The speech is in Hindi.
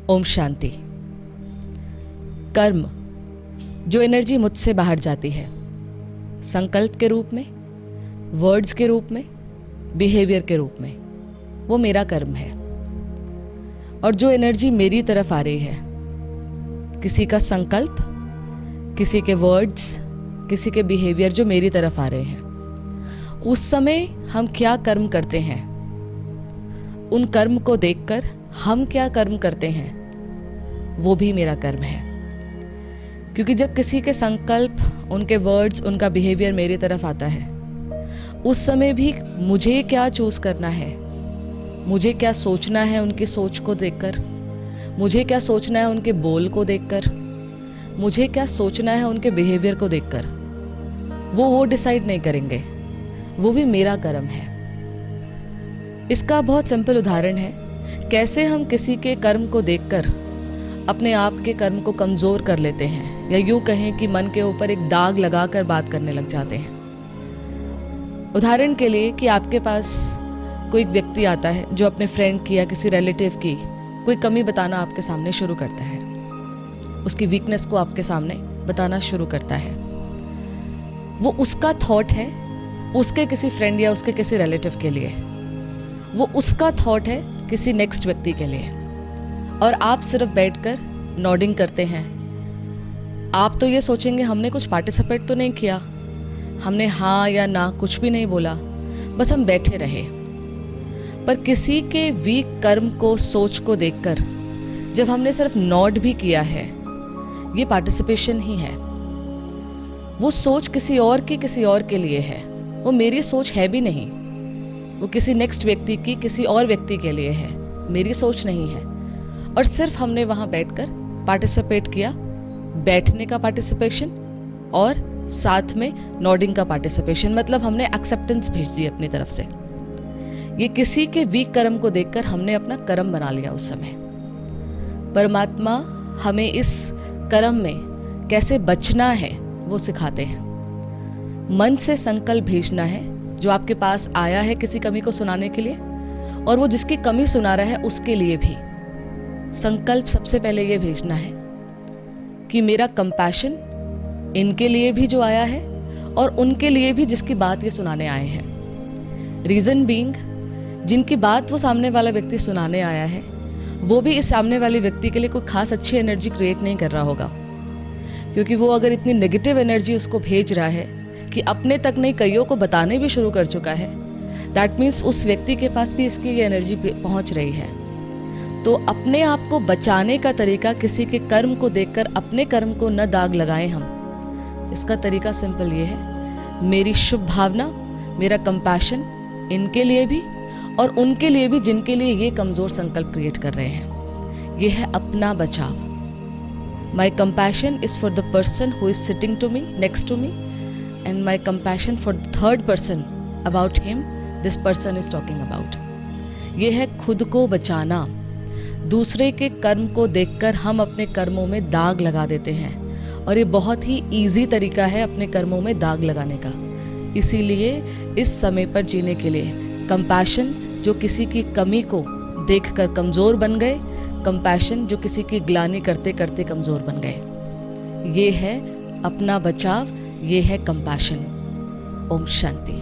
ओम शांति। कर्म जो एनर्जी मुझसे बाहर जाती है, संकल्प के रूप में, वर्ड्स के रूप में, बिहेवियर के रूप में, वो मेरा कर्म है। और जो एनर्जी मेरी तरफ आ रही है, किसी का संकल्प, किसी के वर्ड्स, किसी के बिहेवियर जो मेरी तरफ आ रहे हैं, उस समय हम क्या कर्म करते हैं, उन कर्म को देखकर हम क्या कर्म करते हैं, वो भी मेरा कर्म है। क्योंकि जब किसी के संकल्प, उनके वर्ड्स, उनका बिहेवियर मेरी तरफ आता है, उस समय भी मुझे क्या चूज करना है, मुझे क्या सोचना है उनकी सोच को देखकर, मुझे क्या सोचना है उनके बोल को देखकर, मुझे क्या सोचना है उनके बिहेवियर को देखकर, वो डिसाइड नहीं करेंगे, वो भी मेरा कर्म है। इसका बहुत सिंपल उदाहरण है कैसे हम किसी के कर्म को देखकर अपने आप के कर्म को कमज़ोर कर लेते हैं, या यूँ कहें कि मन के ऊपर एक दाग लगाकर बात करने लग जाते हैं। उदाहरण के लिए कि आपके पास कोई व्यक्ति आता है जो अपने फ्रेंड की या किसी रिलेटिव की कोई कमी बताना आपके सामने शुरू करता है, उसकी वीकनेस को आपके सामने बताना शुरू करता है। वो उसका थॉट है उसके किसी फ्रेंड या उसके किसी रिलेटिव के लिए, वो उसका थॉट है किसी नेक्स्ट व्यक्ति के लिए, और आप सिर्फ बैठकर नॉडिंग करते हैं। आप तो ये सोचेंगे हमने कुछ पार्टिसिपेट तो नहीं किया, हमने हाँ या ना कुछ भी नहीं बोला, बस हम बैठे रहे। पर किसी के वीक कर्म को, सोच को देखकर जब हमने सिर्फ नॉड भी किया है, ये पार्टिसिपेशन ही है। वो सोच किसी और की, किसी और के लिए है, वो मेरी सोच है भी नहीं, वो किसी नेक्स्ट व्यक्ति की, किसी और व्यक्ति के लिए है, मेरी सोच नहीं है। और सिर्फ हमने वहाँ बैठकर पार्टिसिपेट किया, बैठने का पार्टिसिपेशन और साथ में नॉडिंग का पार्टिसिपेशन, मतलब हमने एक्सेप्टेंस भेज दी अपनी तरफ से। ये किसी के वीक कर्म को देखकर हमने अपना कर्म बना लिया उस समय। परमात्मा हमें इस कर्म में कैसे बचना है वो सिखाते हैं। मन से संकल्प भेजना है जो आपके पास आया है किसी कमी को सुनाने के लिए, और वो जिसकी कमी सुना रहा है उसके लिए भी संकल्प सबसे पहले ये भेजना है कि मेरा कंपैशन इनके लिए भी जो आया है और उनके लिए भी जिसकी बात ये सुनाने आए हैं। रीज़न बीइंग, जिनकी बात वो सामने वाला व्यक्ति सुनाने आया है, वो भी इस सामने वाले व्यक्ति के लिए कोई खास अच्छी एनर्जी क्रिएट नहीं कर रहा होगा। क्योंकि वो अगर इतनी नेगेटिव एनर्जी उसको भेज रहा है कि अपने तक नहीं कईयों को बताने भी शुरू कर चुका है, दैट मीन्स उस व्यक्ति के पास भी इसकी ये एनर्जी पहुंच रही है। तो अपने आप को बचाने का तरीका, किसी के कर्म को देखकर अपने कर्म को न दाग लगाएं हम, इसका तरीका सिंपल ये है, मेरी शुभ भावना, मेरा कंपैशन इनके लिए भी और उनके लिए भी जिनके लिए ये कमज़ोर संकल्प क्रिएट कर रहे हैं। ये है अपना बचाव। My compassion is for the person who is sitting to me, next to me, and my compassion for the third person about him, this person is talking about। ये है खुद को बचाना। दूसरे के कर्म को देखकर हम अपने कर्मों में दाग लगा देते हैं, और ये बहुत ही इजी तरीका है अपने कर्मों में दाग लगाने का। इसीलिए इस समय पर जीने के लिए कंपैशन जो किसी की कमी को देखकर कमज़ोर बन गए, कंपैशन जो किसी की ग्लानि करते करते कमज़ोर बन गए, ये है अपना बचाव, ये है कंपैशन। ओम शांति।